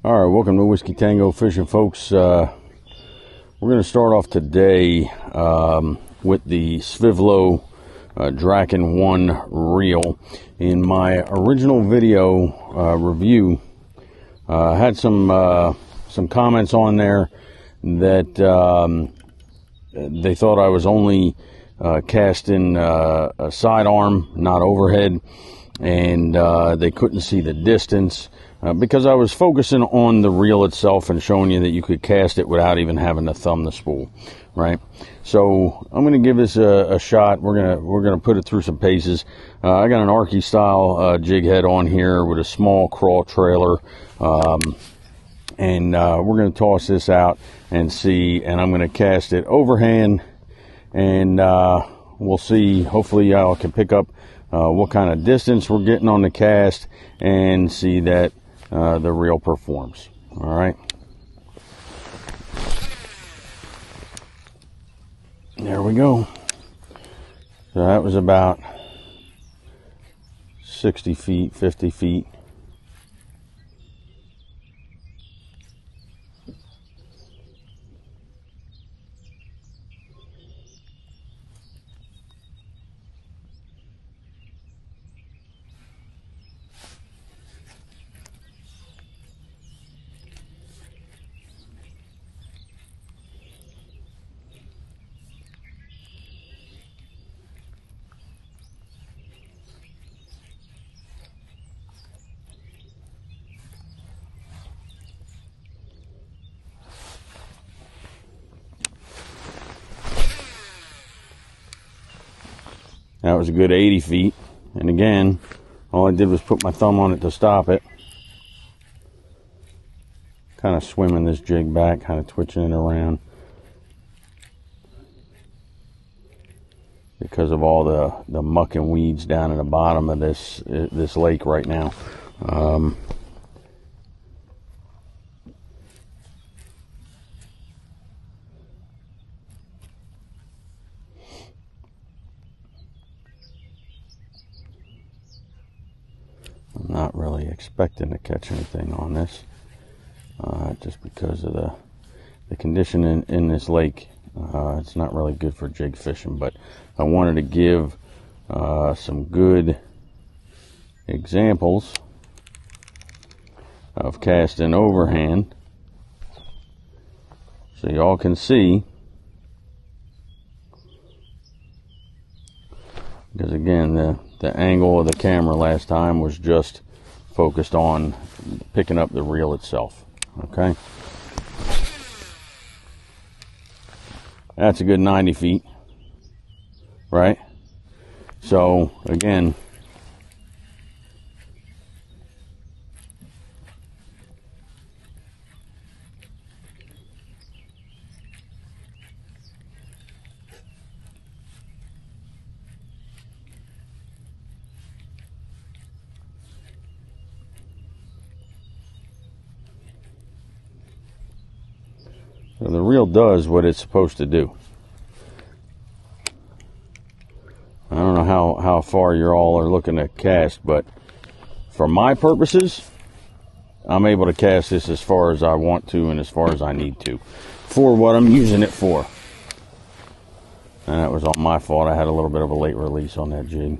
All right, welcome to Whiskey Tango Fishing, folks. We're going to start off today with the Svivlo Draken One reel. In my original video review, I had some comments on there that they thought I was only casting a sidearm, not overhead, and they couldn't see the distance. Because I was focusing on the reel itself and showing you that you could cast it without even having to thumb the spool, right? So I'm going to give this a shot. We're gonna put it through some paces. I got an Arky style jig head on here with a small crawl trailer, and we're going to toss this out and see. And I'm going to cast it overhand, and we'll see. Hopefully, y'all can pick up what kind of distance we're getting on the cast and see that the reel performs. All right, there we go. So that was about 60 feet, 50 feet. That was a good 80 feet. And again, all I did was put my thumb on it to stop it. Kind of swimming this jig back, kind of twitching it around. Because of all the muck and weeds down at the bottom of this lake right now. I'm not really expecting to catch anything on this, just because of the condition in this lake. It's not really good for jig fishing, but I wanted to give some good examples of casting overhand so y'all can see, because again the angle of the camera last time was just focused on picking up the reel itself. Okay, that's a good 90 feet, right? So again, so the reel does what it's supposed to do. I don't know how far you all are looking to cast, but for my purposes, I'm able to cast this as far as I want to and as far as I need to for what I'm using it for. And that was all my fault. I had a little bit of a late release on that jig.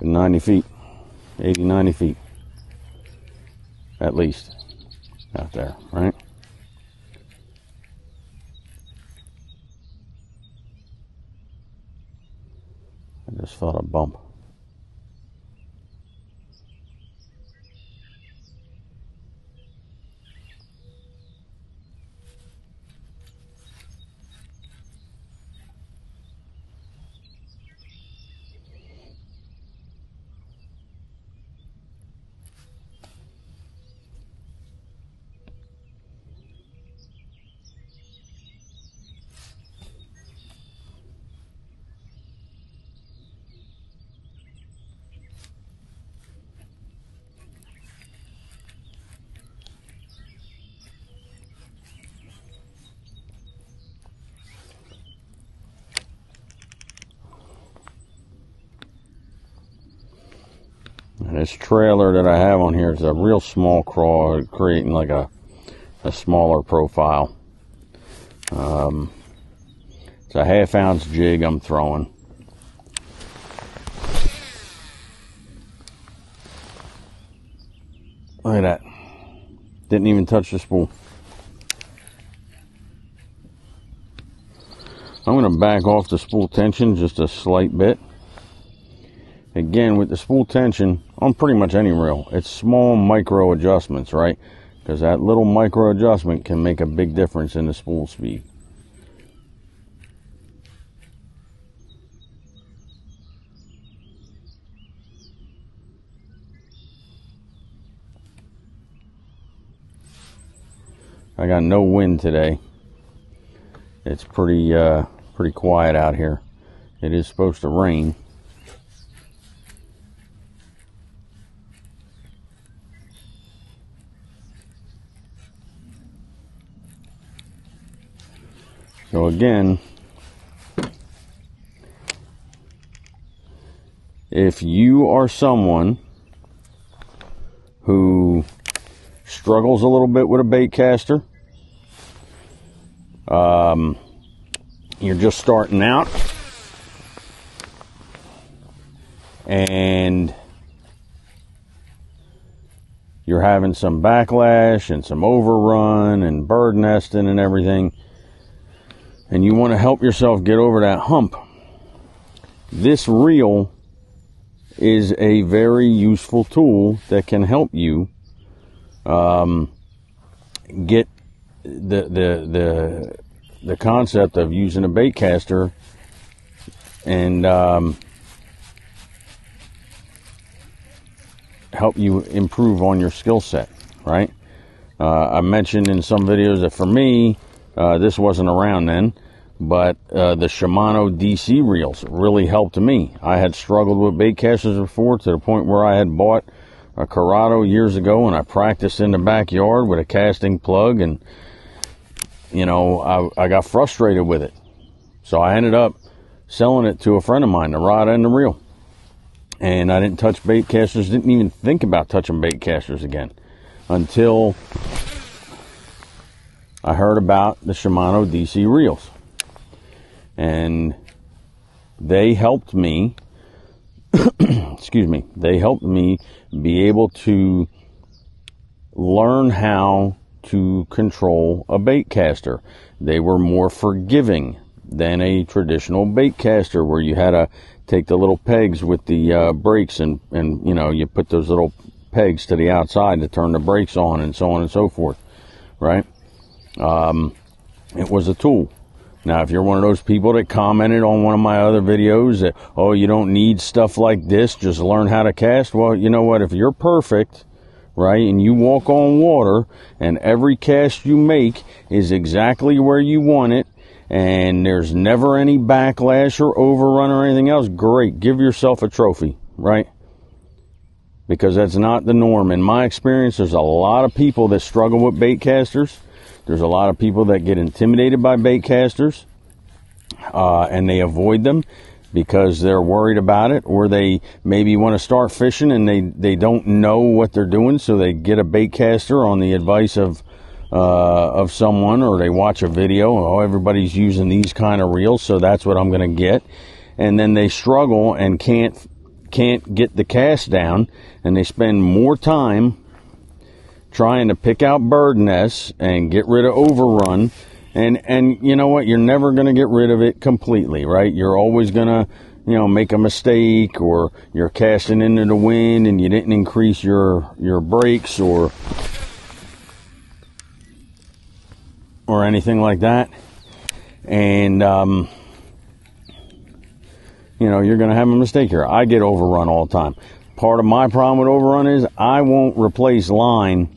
Good 90 feet, 80, 90 feet, at least, out there, right? I just felt a bump. this trailer that I have on here is a real small craw, creating like a smaller profile. It's a 1/2 ounce jig I'm throwing. Look at that. Didn't even touch the spool. I'm going to back off the spool tension just a slight bit. Again, with the spool tension on pretty much any reel, it's small micro adjustments, right? Because that little micro adjustment can make a big difference in the spool speed. I got no wind today. It's pretty quiet out here. It is supposed to rain. So again, if you are someone who struggles a little bit with a baitcaster, you're just starting out, and you're having some backlash and some overrun and bird nesting and everything, and you want to help yourself get over that hump, this reel is a very useful tool that can help you get the concept of using a baitcaster and help you improve on your skill set, right? I mentioned in some videos that for me, this wasn't around then, but the Shimano DC reels really helped me. I had struggled with baitcasters before to the point where I had bought a Corrado years ago, and I practiced in the backyard with a casting plug, and you know, I got frustrated with it. So I ended up selling it to a friend of mine, the rod and the reel. And I didn't touch baitcasters, didn't even think about touching baitcasters again until I heard about the Shimano DC reels. And they helped me, excuse me, they helped me be able to learn how to control a baitcaster. They were more forgiving than a traditional baitcaster where you had to take the little pegs with the brakes and you know, you put those little pegs to the outside to turn the brakes on and so on and so forth, right? It was a tool. Now, if you're one of those people that commented on one of my other videos that, oh, you don't need stuff like this, just learn how to cast. Well, you know what? If you're perfect, right, and you walk on water and every cast you make is exactly where you want it, and there's never any backlash or overrun or anything else, great. Give yourself a trophy, right? Because that's not the norm. In my experience, there's a lot of people that struggle with baitcasters. There's a lot of people that get intimidated by baitcasters, and they avoid them because they're worried about it, or they maybe want to start fishing and they don't know what they're doing, so they get a baitcaster on the advice of someone, or they watch a video, oh, everybody's using these kind of reels, so that's what I'm going to get. And then they struggle and can't get the cast down, and they spend more time trying to pick out bird nests and get rid of overrun. And you know what? You're never going to get rid of it completely, right? You're always going to, you know, make a mistake, or you're casting into the wind and you didn't increase your brakes or anything like that. And, you know, you're going to have a mistake here. I get overrun all the time. Part of my problem with overrun is I won't replace line.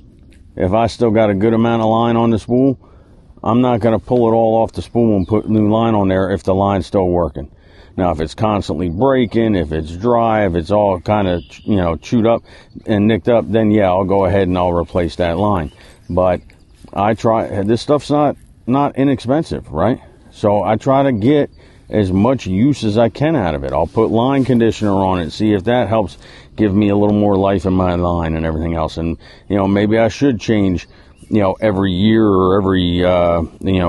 If I still got a good amount of line on the spool, I'm not going to pull it all off the spool and put new line on there if the line's still working. Now, if it's constantly breaking, if it's dry, if it's all kind of, you know, chewed up and nicked up, then yeah, I'll go ahead and I'll replace that line. But I try, this stuff's not inexpensive, right? So I try to get as much use as I can out of it. I'll put line conditioner on it, see if that helps give me a little more life in my line and everything else. And, maybe I should change, every year or every,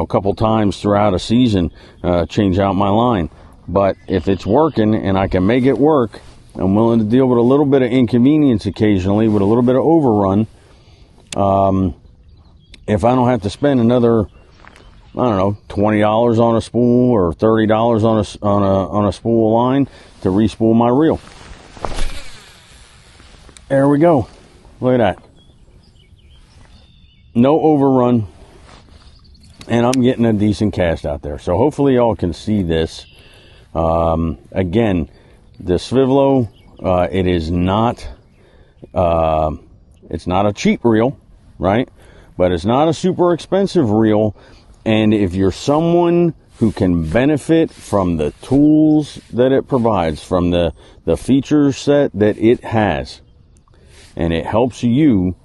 couple times throughout a season, change out my line. But if it's working and I can make it work, I'm willing to deal with a little bit of inconvenience occasionally, with a little bit of overrun. If I don't have to spend another, $20 on a spool or $30 on a spool line to respool my reel. There we go. Look at that. No overrun, and I'm getting a decent cast out there. So hopefully y'all can see this. Again, the Svivlo, it is not, it's not a cheap reel, right? But it's not a super expensive reel. And if you're someone who can benefit from the tools that it provides, from the feature set that it has, and it helps you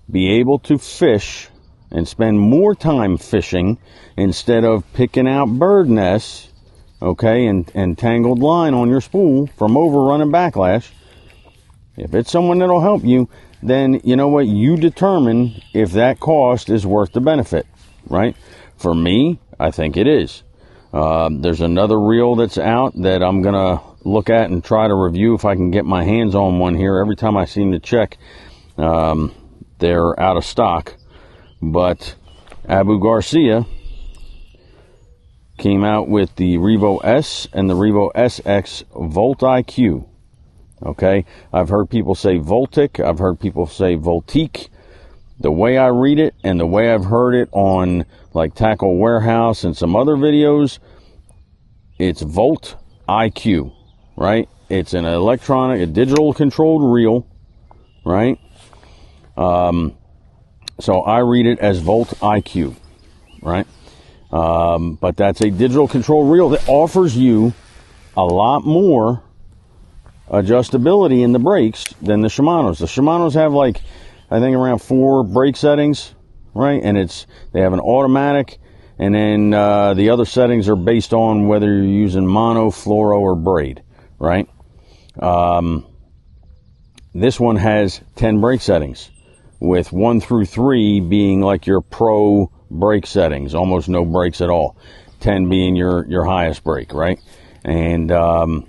be able to fish and spend more time fishing instead of picking out bird nests, okay, and tangled line on your spool from overrun and backlash. If it's someone that'll help you, then you know what, you determine if that cost is worth the benefit, right? For me, I think it is. There's another reel that's out that I'm gonna look at and try to review if I can get my hands on one here. Every time I seem to check, they're out of stock. But Abu Garcia came out with the Revo S and the Revo SX Volt IQ. Okay, I've heard people say Voltic, I've heard people say Voltique. The way I read it and the way I've heard it on like Tackle Warehouse and some other videos, it's Volt IQ, right? It's an electronic, a digital controlled reel, right? So I read it as Volt IQ, right? But that's a digital control reel that offers you a lot more adjustability in the brakes than the Shimano's. The Shimano's have like, I think around 4 brake settings, right? And they have an automatic, and then the other settings are based on whether you're using mono, fluoro, or braid, right? This one has 10 brake settings, with 1 through 3 being like your pro brake settings, almost no brakes at all. 10 being your highest brake, right? And I'm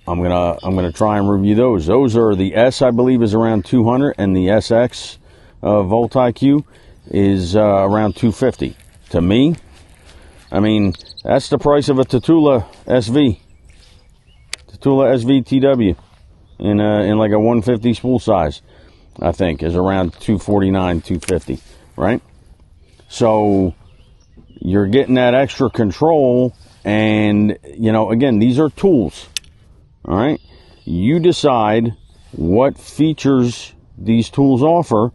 gonna try and review those. Those are the S, I believe, is around 200, and the SX Volt IQ is around 250. To me, I mean, that's the price of a Tatula SV, Tatula SV TW in like a 150 spool size. I think is around 249, 250, right? So you're getting that extra control, and again, these are tools. All right, you decide what features these tools offer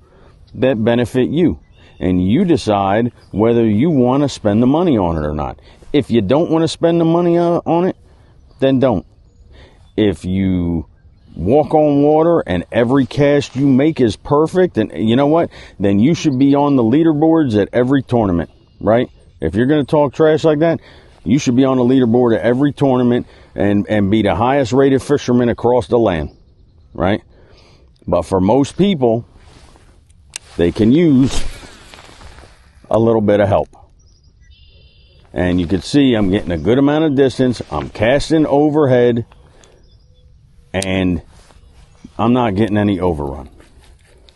that benefit you, and you decide whether you want to spend the money on it or not. If you don't want to spend the money on it, then don't. If you walk on water and every cast you make is perfect, and you know what, then you should be on the leaderboards at every tournament, right? If you're going to talk trash like that, you should be on the leaderboard at every tournament and be the highest rated fisherman across the land, right? But for most people, they can use a little bit of help. And you can see I'm getting a good amount of distance. I'm casting overhead, and I'm not getting any overrun,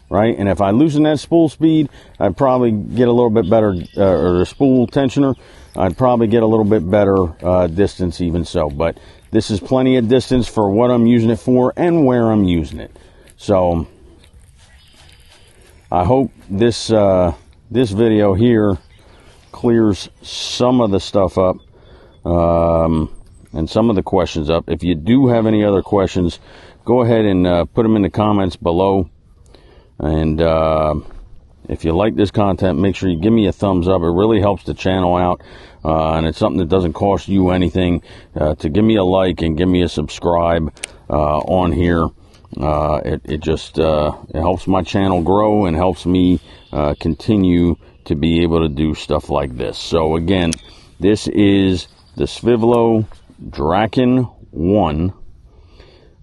right? And if I loosen that spool speed, I'd probably get a little bit better, or the spool tensioner, I'd probably get a little bit better distance even so. But this is plenty of distance for what I'm using it for and where I'm using it. So I hope this this video here clears some of the stuff up, and some of the questions up. If you do have any other questions, go ahead and put them in the comments below. And if you like this content, make sure you give me a thumbs up. It really helps the channel out, and it's something that doesn't cost you anything to give me a like and give me a subscribe on here. It just it helps my channel grow and helps me continue to be able to do stuff like this. So again, this is the Svivlo Draken One,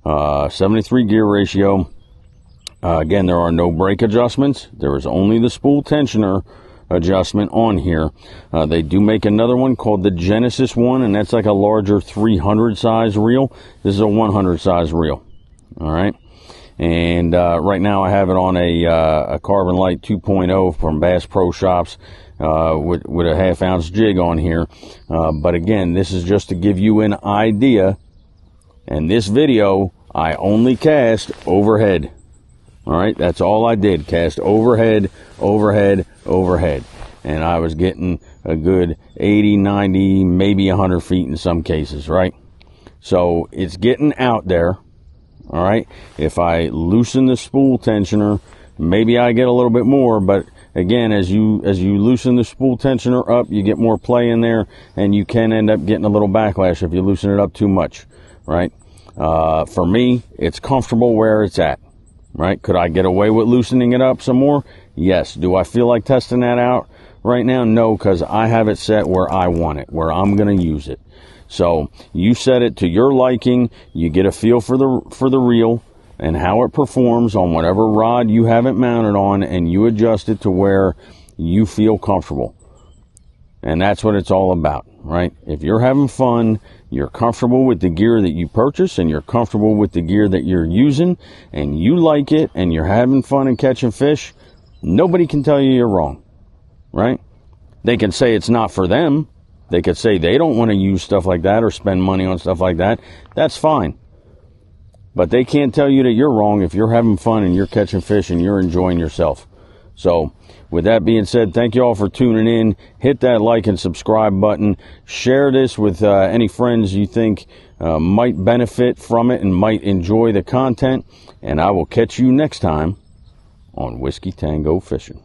73 gear ratio. Again, there are no brake adjustments. There is only the spool tensioner adjustment on here. They do make another one called the Genesis One, and that's like a larger 300 size reel. This is a 100 size reel. All right. And right now I have it on a Carbon Light 2.0 from Bass Pro Shops with a 1/2 ounce jig on here. But again, this is just to give you an idea. And this video, I only cast overhead. All right, that's all I did. Cast overhead, overhead, overhead. And I was getting a good 80, 90, maybe 100 feet in some cases, right? So it's getting out there. All right, if I loosen the spool tensioner, maybe I get a little bit more, but again, as you loosen the spool tensioner up, you get more play in there, and you can end up getting a little backlash if you loosen it up too much, right? For me, it's comfortable where it's at, right? Could I get away with loosening it up some more? Yes. Do I feel like testing that out right now? No, because I have it set where I want it, where I'm going to use it. So you set it to your liking. You get a feel for the reel and how it performs on whatever rod you have it mounted on, and you adjust it to where you feel comfortable. And that's what it's all about, right? If you're having fun, you're comfortable with the gear that you purchase, and you're comfortable with the gear that you're using, and you like it, and you're having fun and catching fish, nobody can tell you you're wrong, right? They can say it's not for them. They could say they don't want to use stuff like that or spend money on stuff like that. That's fine. But they can't tell you that you're wrong if you're having fun and you're catching fish and you're enjoying yourself. So with that being said, thank you all for tuning in. Hit that like and subscribe button. Share this with any friends you think might benefit from it and might enjoy the content. And I will catch you next time on Whiskey Tango Fishing.